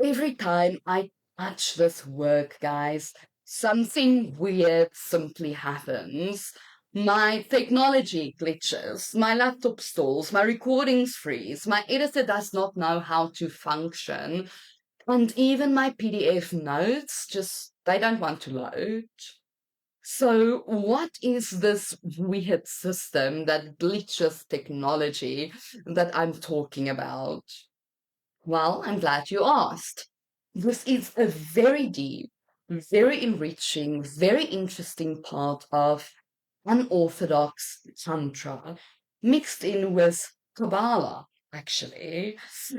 Every time I touch this work, guys, something weird simply happens. My technology glitches, my laptop stalls, my recordings freeze, my editor does not know how to function, and even my PDF notes they don't want to load. So, what is this weird system that glitches technology that I'm talking about? Well, I'm glad you asked. This is a very deep, very enriching, very interesting part of unorthodox Tantra, mixed in with kabbalah, actually.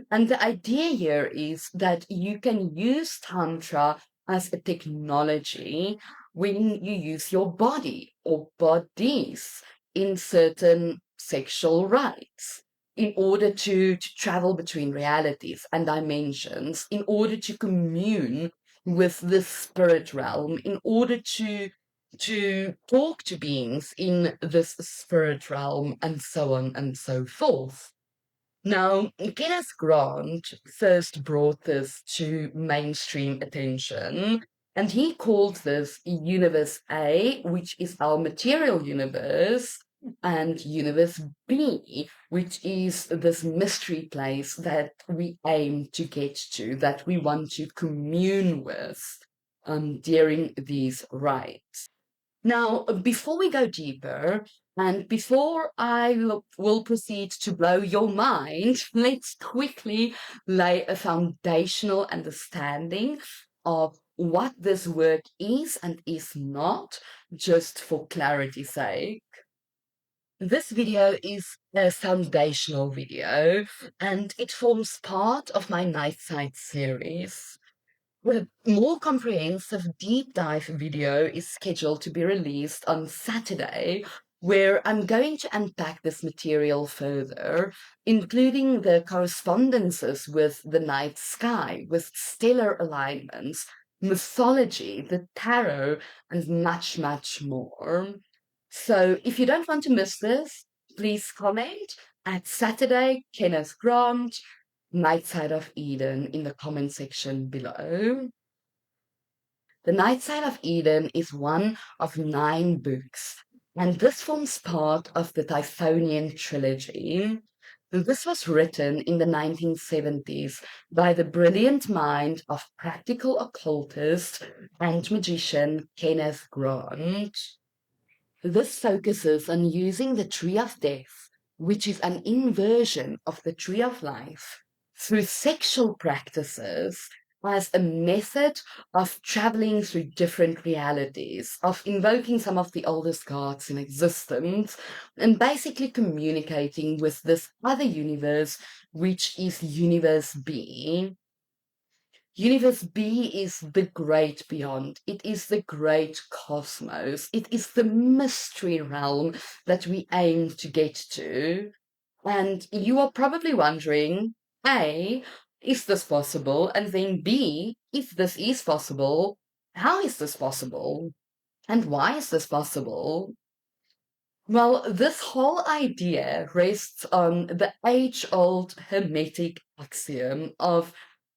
And the idea here is that you can use Tantra as a technology when you use your body or bodies in certain sexual rites in order to travel between realities and dimensions, in order to commune with the spirit realm, in order to talk to beings in this spirit realm, and so on and so forth. Now, Kenneth Grant first brought this to mainstream attention, and he called this Universe A, which is our material universe, and Universe B, which is this mystery place that we aim to get to, that we want to commune with during these rites. Now, before we go deeper, and before will proceed to blow your mind, let's quickly lay a foundational understanding of what this work is and is not, just for clarity's sake. This video is a foundational video, and it forms part of my Nightside series. The more comprehensive deep dive video is scheduled to be released on Saturday, where I'm going to unpack this material further, including the correspondences with the night sky, with stellar alignments, mythology, the tarot, and much, much more. So if you don't want to miss this, please comment at Saturday, Kenneth Grant, Nightside of Eden in the comment section below. The Nightside of Eden is one of 9 books, and this forms part of the Typhonian trilogy. This was written in the 1970s by the brilliant mind of practical occultist and magician Kenneth Grant. This focuses on using the Tree of Death, which is an inversion of the Tree of Life, through sexual practices as a method of traveling through different realities, of invoking some of the oldest gods in existence, and basically communicating with this other universe, which is Universe B. Universe B is the great beyond. It is the great cosmos. It is the mystery realm that we aim to get to. And you are probably wondering, A, is this possible? And then B, if this is possible, how is this possible? And why is this possible? Well, this whole idea rests on the age-old Hermetic axiom of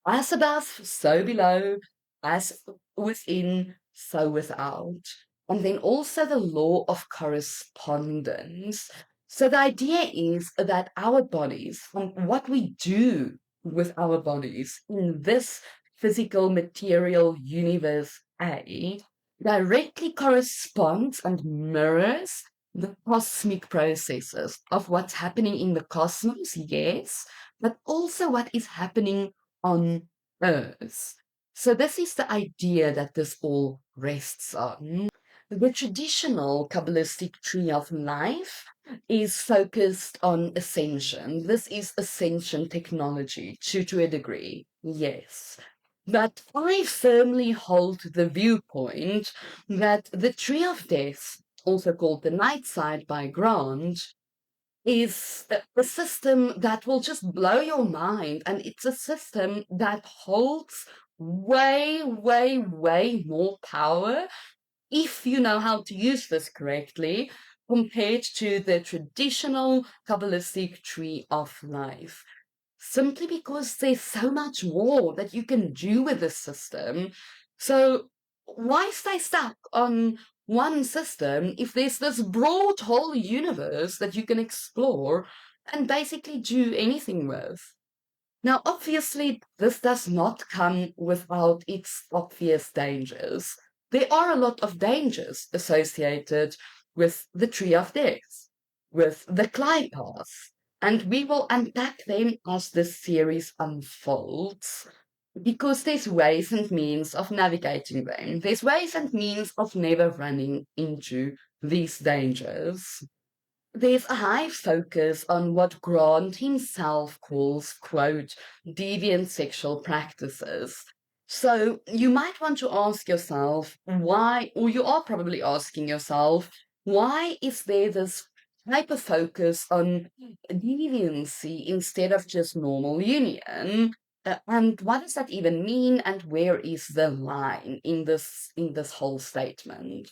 as above, so below, as within, so without. And then also the law of correspondence. So the idea is that our bodies, and what we do with our bodies in this physical material universe A, directly corresponds and mirrors the cosmic processes of what's happening in the cosmos, yes, but also what is happening on Earth. So this is the idea that this all rests on. The traditional Kabbalistic tree of life is focused on ascension. This is ascension technology to a degree, yes. But I firmly hold the viewpoint that the tree of death, also called the Nightside by Grant, is a system that will just blow your mind. And it's a system that holds way, way, way more power if you know how to use this correctly compared to the traditional Kabbalistic tree of life. simply because there's so much more that you can do with this system. So why stay stuck on one system if there's this broad whole universe that you can explore and basically do anything with? Now, obviously, this does not come without its obvious dangers. There are a lot of dangers associated with the Tree of Death, with the Climb Path, and we will unpack them as this series unfolds, because there's ways and means of navigating them. There's ways and means of never running into these dangers. There's a high focus on what Grant himself calls, quote, deviant sexual practices. So you might want to ask yourself why, or you are probably asking yourself, why is there this hyper focus on deviancy instead of just normal union? And what does that even mean? And where is the line in this whole statement?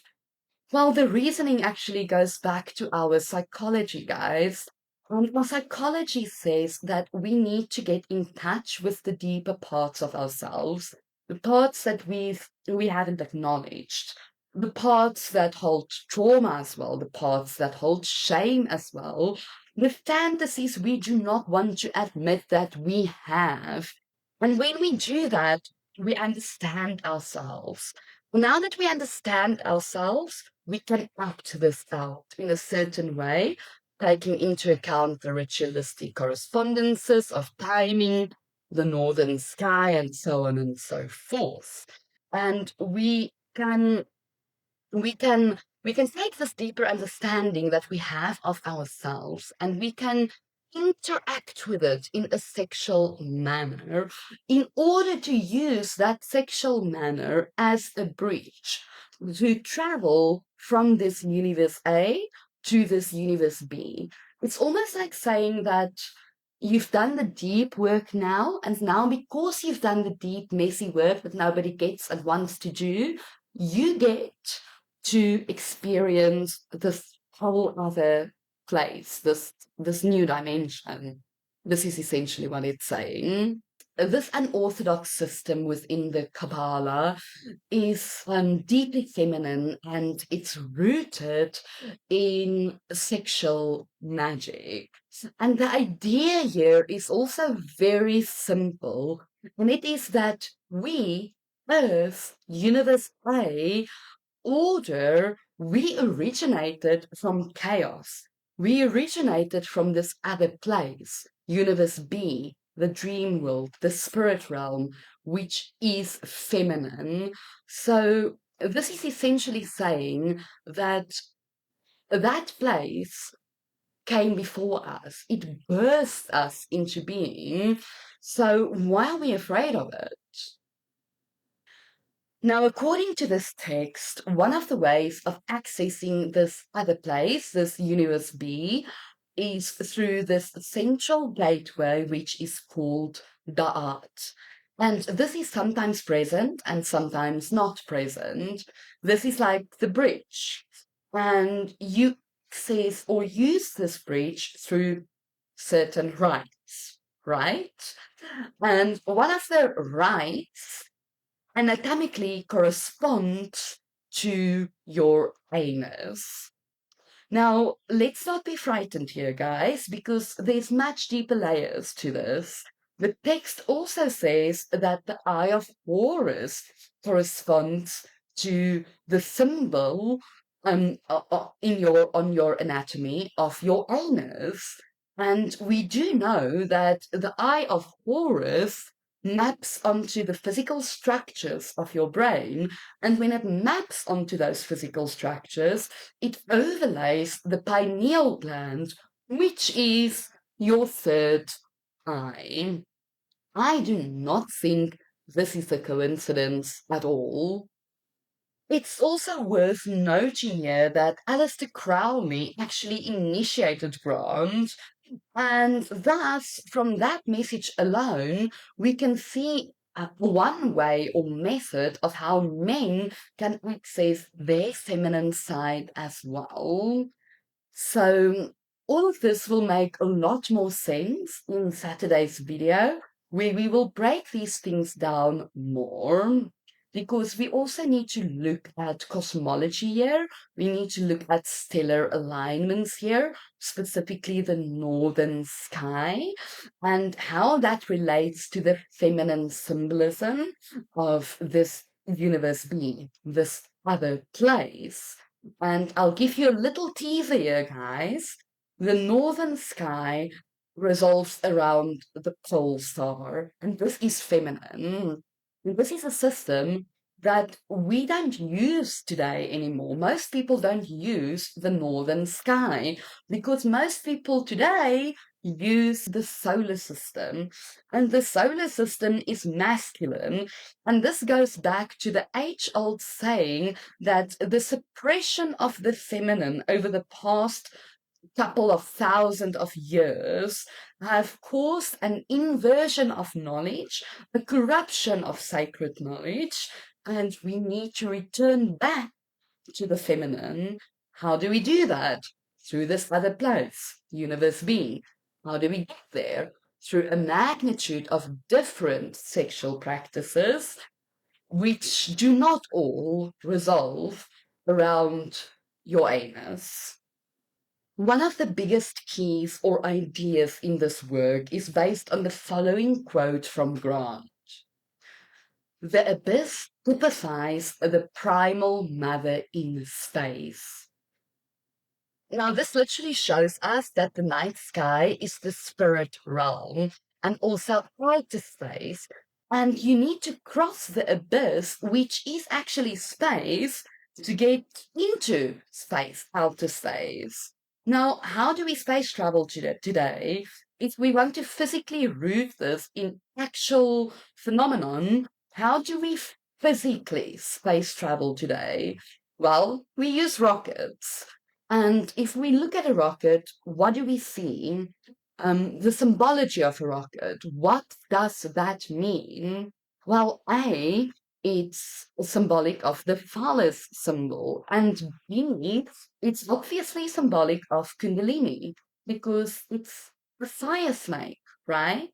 Well, the reasoning actually goes back to our psychology, guys. Our psychology says that we need to get in touch with the deeper parts of ourselves, the parts that we haven't acknowledged, the parts that hold trauma as well, the parts that hold shame as well, the fantasies we do not want to admit that we have. And when we do that, we understand ourselves. Now that we understand ourselves, we can act this out in a certain way, taking into account the ritualistic correspondences of timing, the northern sky, and so on and so forth. And we can take this deeper understanding that we have of ourselves, and we can interact with it in a sexual manner in order to use that sexual manner as a bridge to travel from this universe A to this universe B. It's almost like saying that you've done the deep work now, and now because you've done the deep, messy work that nobody gets and wants to do, you get to experience this whole other place, this new dimension. This is essentially what it's saying. This unorthodox system within the Kabbalah is deeply feminine, and it's rooted in sexual magic. And the idea here is also very simple, and it is that we, Earth, Universe A, order, we originated from chaos. We originated from this other place, Universe B, the dream world, the spirit realm, which is feminine. So this is essentially saying that that place came before us. It birthed us into being. So why are we afraid of it? Now, according to this text, one of the ways of accessing this other place, this universe B, is through this central gateway, which is called Da'at. And this is sometimes present and sometimes not present. This is like the bridge. And you access or use this bridge through certain rites, right? And one of the rites anatomically corresponds to your anus. Now, let's not be frightened here, guys, because there's much deeper layers to this. The text also says that the eye of Horus corresponds to the symbol on your anatomy of your anus. And we do know that the eye of Horus maps onto the physical structures of your brain, and when it maps onto those physical structures, it overlays the pineal gland, which is your third eye. I do not think this is a coincidence at all. It's also worth noting here that Aleister Crowley actually initiated Grant, and thus, from that message alone, we can see one way or method of how men can access their feminine side as well. So all of this will make a lot more sense in Saturday's video, where we will break these things down more, because we also need to look at cosmology here. We need to look at stellar alignments here, specifically the northern sky, and how that relates to the feminine symbolism of this universe being, this other place. And I'll give you a little teaser here, guys. The northern sky revolves around the pole star, and this is feminine. And this is a system that we don't use today anymore. Most people don't use the northern sky because most people today use the solar system, and the solar system is masculine. And this goes back to the age-old saying that the suppression of the feminine over the past couple of thousand of years have caused an inversion of knowledge, a corruption of sacred knowledge, and we need to return back to the feminine. How do we do that? Through this other place, universe being. How do we get there? Through a magnitude of different sexual practices, which do not all resolve around your anus. One of the biggest keys or ideas in this work is based on the following quote from Grant. The abyss typifies the primal mother in space. Now, this literally shows us that the night sky is the spirit realm and also outer space. And you need to cross the abyss, which is actually space, to get into space, outer space. Now, how do we space travel today? If we want to physically root this in actual phenomenon, how do we physically space travel today? Well, we use rockets. And if we look at a rocket, what do we see? The symbology of a rocket. What does that mean? Well, A, it's symbolic of the phallus symbol, and B, it's obviously symbolic of kundalini, because it's the fire snake, right?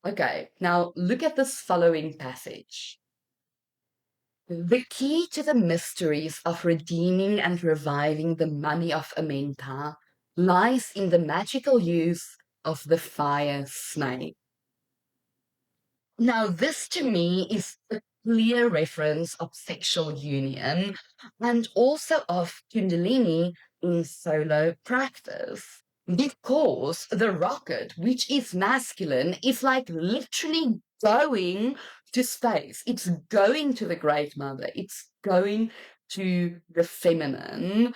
Okay, now look at this following passage. The key to the mysteries of redeeming and reviving the money of Amenta lies in the magical use of the fire snake. Now, this to me is a clear reference of sexual union and also of Kundalini in solo practice. Because the rocket, which is masculine, is like literally going to space. It's going to the Great Mother. It's going to the feminine.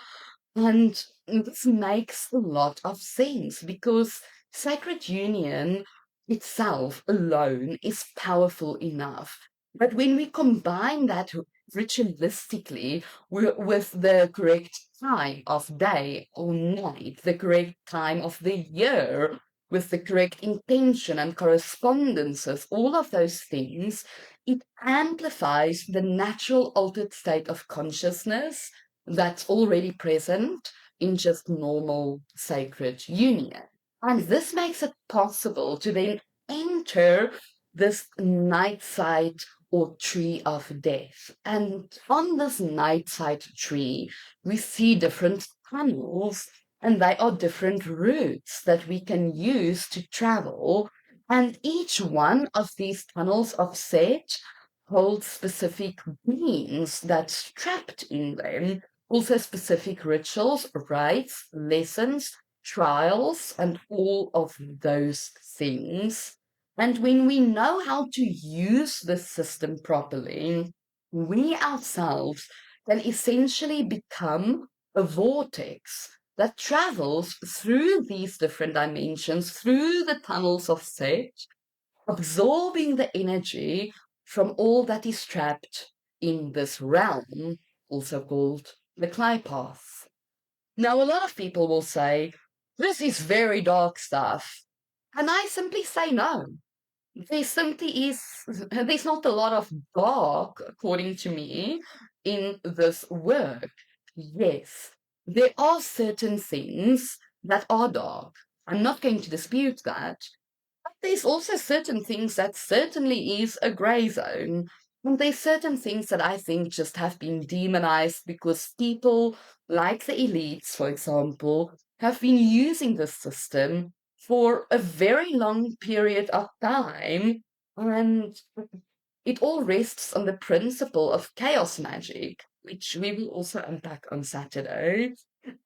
And this makes a lot of sense because sacred union itself alone is powerful enough. But when we combine that ritualistically with the correct time of day or night, the correct time of the year, with the correct intention and correspondences, all of those things, it amplifies the natural altered state of consciousness that's already present in just normal sacred union. And this makes it possible to then enter this nightside or tree of death. And on this nightside tree, we see different tunnels, and they are different routes that we can use to travel. And each one of these tunnels of set holds specific beings that's trapped in them, also specific rituals, rites, lessons, trials, and all of those things. And when we know how to use the system properly, we ourselves can essentially become a vortex that travels through these different dimensions, through the tunnels of set, absorbing the energy from all that is trapped in this realm, also called the clay path. Now, a lot of people will say, this is very dark stuff. And I simply say no. There's not a lot of dark, according to me, in this work. Yes, there are certain things that are dark. I'm not going to dispute that. But there's also certain things that certainly is a gray zone. And there's certain things that I think just have been demonized because people like the elites, for example, have been using this system for a very long period of time. And it all rests on the principle of chaos magic, which we will also unpack on Saturday.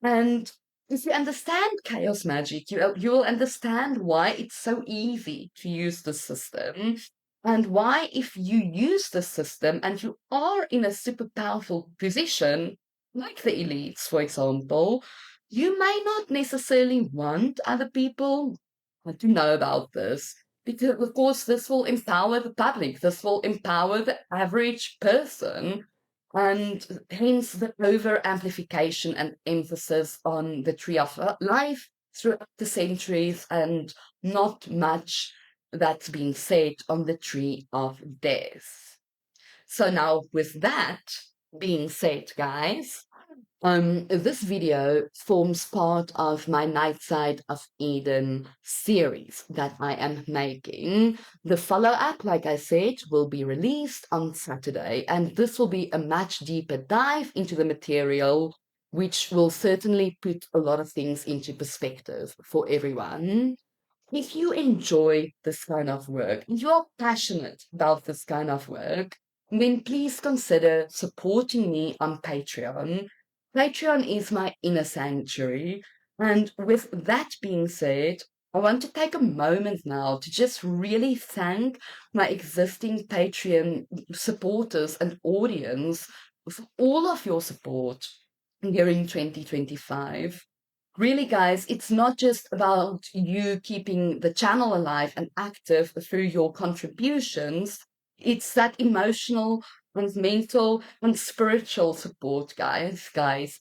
And if you understand chaos magic, you will understand why it's so easy to use the system, and why if you use the system and you are in a super powerful position, like the elites, for example, you may not necessarily want other people to know about this. Because, of course, this will empower the public, this will empower the average person, and hence the over amplification and emphasis on the tree of life throughout the centuries, and not much that's been said on the tree of death. So now, with that being said, guys, this video forms part of my Nightside of Eden series that I am making. The follow-up, like I said, will be released on Saturday, and this will be a much deeper dive into the material, which will certainly put a lot of things into perspective for everyone. If you enjoy this kind of work, and you're passionate about this kind of work, then please consider supporting me on Patreon. Patreon is my inner sanctuary. And with that being said, I want to take a moment now to just really thank my existing Patreon supporters and audience for all of your support during 2025. Really, guys, it's not just about you keeping the channel alive and active through your contributions. It's that emotional and mental and spiritual support, guys.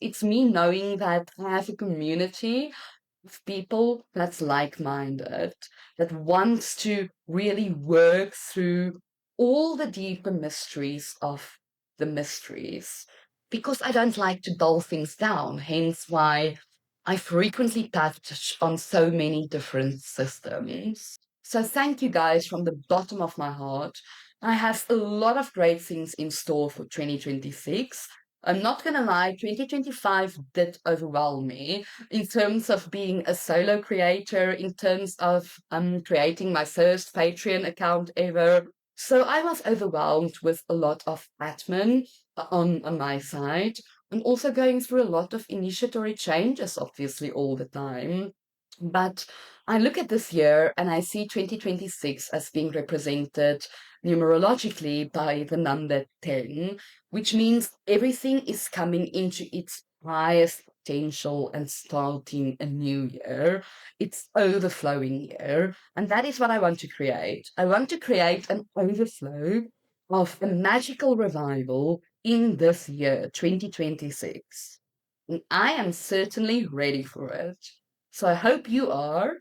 It's me knowing that I have a community of people that's like-minded, that wants to really work through all the deeper mysteries of the mysteries. Because I don't like to dull things down, hence why I frequently touch on so many different systems. So thank you guys from the bottom of my heart. I have a lot of great things in store for 2026. I'm not gonna lie, 2025 did overwhelm me in terms of being a solo creator, in terms of creating my first Patreon account ever. So I was overwhelmed with a lot of admin on my side. I'm also going through a lot of initiatory changes, obviously, all the time. But I look at this year and I see 2026 as being represented numerologically by the number 10, which means everything is coming into its highest potential and starting a new year. It's overflowing year. And that is what I want to create. I want to create an overflow of a magical revival in this year, 2026. And I am certainly ready for it. So I hope you are.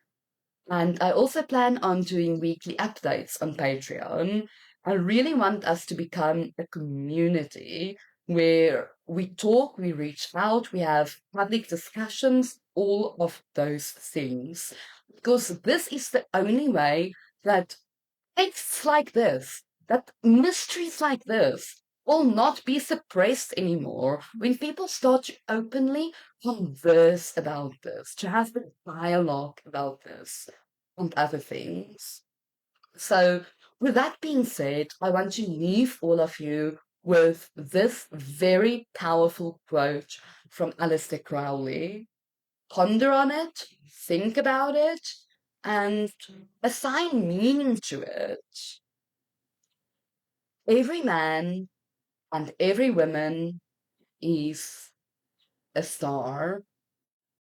And I also plan on doing weekly updates on Patreon. I really want us to become a community where we talk, we reach out, we have public discussions, all of those things. Because this is the only way that texts like this, that mysteries like this, will not be suppressed anymore when people start to openly converse about this, to have a dialogue about this and other things. So, with that being said, I want to leave all of you with this very powerful quote from Aleister Crowley. Ponder on it, think about it, and assign meaning to it. Every man and every woman is a star,